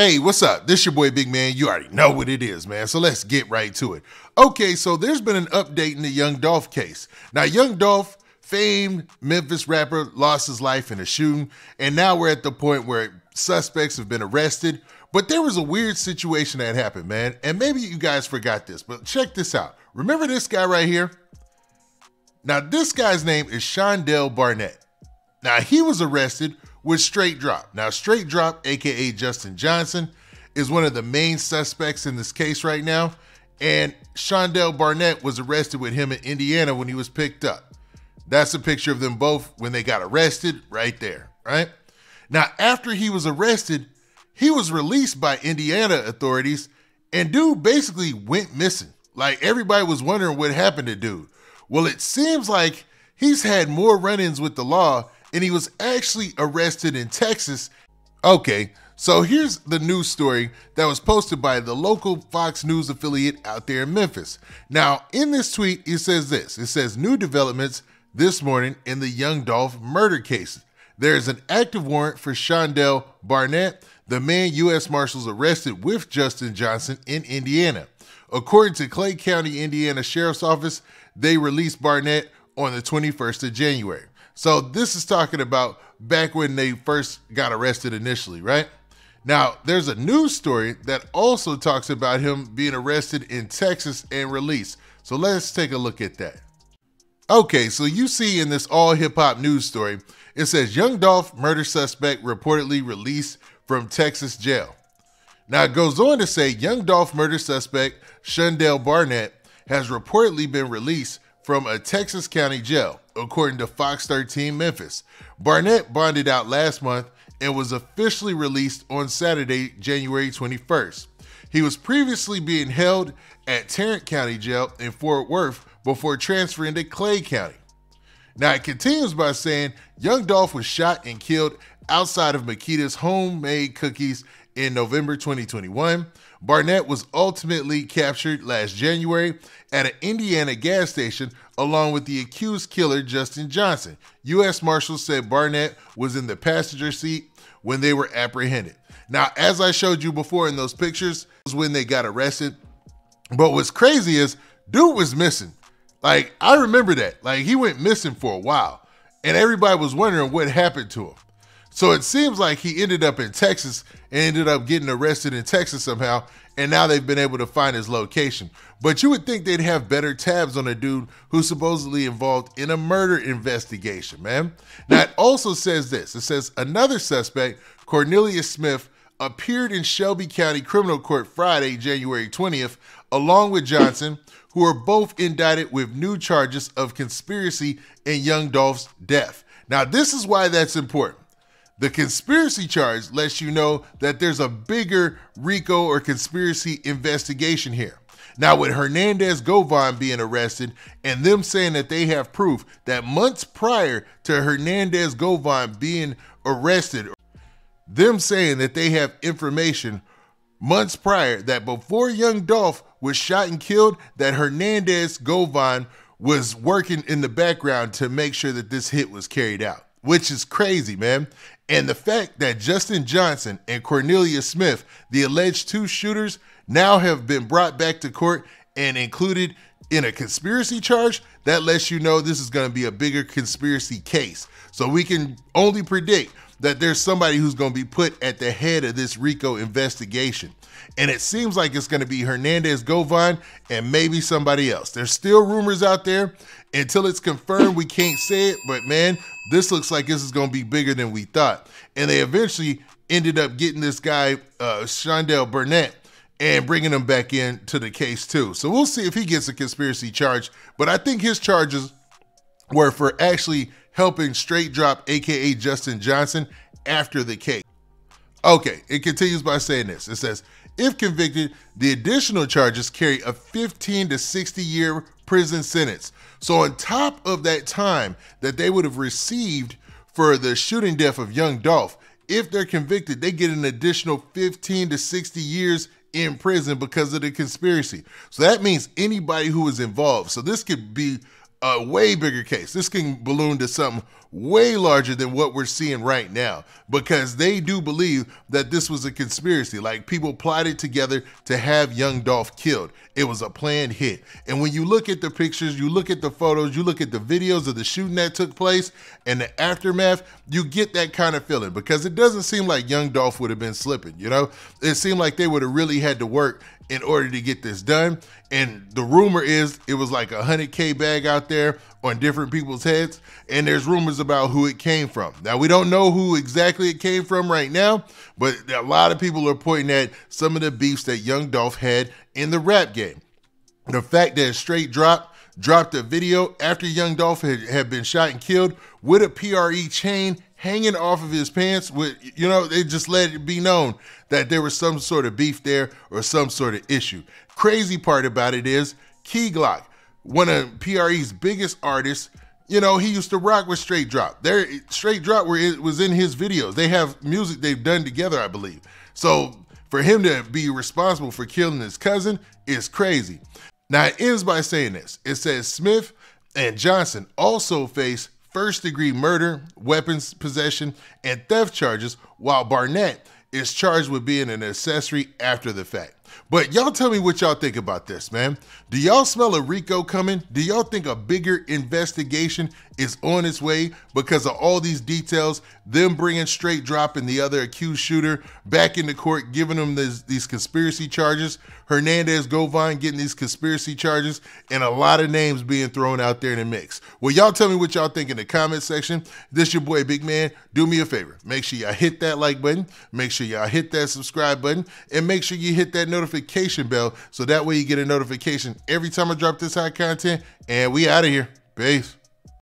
Hey, what's up? This your boy Big Man. You already know what it is, man. So let's get right to it. Okay, so there's been an update in the Young Dolph case. Now, Young Dolph, famed Memphis rapper, lost his life in a shooting, and now we're at the point where suspects have been arrested. But there was a weird situation that happened, man, and maybe you guys forgot this, but check this out. Remember this guy right here? Now, this guy's name is Shondale Barnett. Now, he was arrested with Straight Drop. Now, Straight Drop, aka Justin Johnson, is one of the main suspects in this case right now. And Shondale Barnett was arrested with him in Indiana when he was picked up. That's a picture of them both when they got arrested right there, right? Now, after he was arrested, he was released by Indiana authorities, and dude basically went missing. Like, everybody was wondering what happened to dude. Well, it seems like he's had more run-ins with the law, and he was actually arrested in Texas. Okay, so here's the news story that was posted by the local Fox News affiliate out there in Memphis. Now, in this tweet, it says this. It says, new developments this morning in the Young Dolph murder case. There is an active warrant for Shondale Barnett, the man U.S. Marshals arrested with Justin Johnson in Indiana. According to Clay County, Indiana Sheriff's Office, they released Barnett on the 21st of January. So this is talking about back when they first got arrested initially, right? Now, there's a news story that also talks about him being arrested in Texas and released. So let's take a look at that. Okay, so you see in this all hip-hop news story, it says Young Dolph murder suspect reportedly released from Texas jail. Now, it goes on to say Young Dolph murder suspect Shondale Barnett has reportedly been released from a Texas county jail, according to Fox 13 Memphis. Barnett bonded out last month and was officially released on Saturday, January 21st. He was previously being held at Tarrant County Jail in Fort Worth before transferring to Clay County. Now, it continues by saying Young Dolph was shot and killed outside of Makita's homemade cookies in November 2021. Barnett was ultimately captured last January at an Indiana gas station along with the accused killer, Justin Johnson. U.S. Marshals said Barnett was in the passenger seat when they were apprehended. Now, as I showed you before in those pictures, was when they got arrested. But what's crazy is, dude was missing. Like, I remember that. Like, he went missing for a while, and everybody was wondering what happened to him. So it seems like he ended up in Texas and ended up getting arrested in Texas somehow, and now they've been able to find his location. But you would think they'd have better tabs on a dude who's supposedly involved in a murder investigation, man. Now, it also says this. It says another suspect, Cornelius Smith, appeared in Shelby County Criminal Court Friday, January 20th, along with Johnson, who are both indicted with new charges of conspiracy in Young Dolph's death. Now, this is why that's important. The conspiracy charge lets you know that there's a bigger RICO or conspiracy investigation here. Now, with Hernandez Govan being arrested and them saying that they have proof that months prior to Hernandez Govan being arrested, them saying that they have information months prior that before Young Dolph was shot and killed, that Hernandez Govan was working in the background to make sure that this hit was carried out, which is crazy, man. And the fact that Justin Johnson and Cornelius Smith, the alleged two shooters, now have been brought back to court and included in a conspiracy charge, that lets you know this is going to be a bigger conspiracy case. So we can only predict that there's somebody who's going to be put at the head of this RICO investigation. And it seems like it's going to be Hernandez Govan and maybe somebody else. There's still rumors out there. Until it's confirmed, we can't say it. But man, this looks like this is going to be bigger than we thought. And they eventually ended up getting this guy, Shondale Barnett, and bringing him back into the case too. So we'll see if he gets a conspiracy charge. But I think his charges were for actually helping Straight Drop, aka Justin Johnson, after the case. Okay, it continues by saying this. It says, if convicted, the additional charges carry a 15 to 60 year prison sentence. So on top of that time that they would have received for the shooting death of Young Dolph, if they're convicted, they get an additional 15 to 60 years in prison because of the conspiracy. So that means anybody who was involved. So this could be a way bigger case. This can balloon to something way larger than what we're seeing right now, because they do believe that this was a conspiracy. Like, people plotted together to have young Dolph killed. It was a planned hit. And when you look at the pictures, you look at the photos, you look at the videos of the shooting that took place and the aftermath, you get that kind of feeling, because it doesn't seem like young Dolph would have been slipping, you know? It seemed like they would have really had to work in order to get this done. And the rumor is it was like a 100K bag out there on different people's heads, and there's rumors about who it came from. Now, we don't know who exactly it came from right now, but a lot of people are pointing at some of the beefs that young Dolph had in the rap game. The fact that Straight dropped a video after young Dolph had been shot and killed with a PRE chain hanging off of his pants, with, you know, they just let it be known that there was some sort of beef there or some sort of issue. Crazy part about it is Key Glock, one of PRE's biggest artists, you know, he used to rock with Straight Drop. Straight Drop was in his videos. They have music they've done together, I believe. So for him to be responsible for killing his cousin is crazy. Now, it ends by saying this. It says Smith and Johnson also face first-degree murder, weapons possession, and theft charges, while Barnett is charged with being an accessory after the fact. But y'all tell me what y'all think about this, man. Do y'all smell a RICO coming? Do y'all think a bigger investigation is on its way because of all these details, them bringing Straight Drop and the other accused shooter back into court, giving them these conspiracy charges, Hernandez Govan getting these conspiracy charges, and a lot of names being thrown out there in the mix? Well, y'all tell me what y'all think in the comment section. This your boy, Big Man. Do me a favor. Make sure y'all hit that like button. Make sure y'all hit that subscribe button. And make sure you hit that notification bell so that way you get a notification every time I drop this hot content. And we out of here. Peace.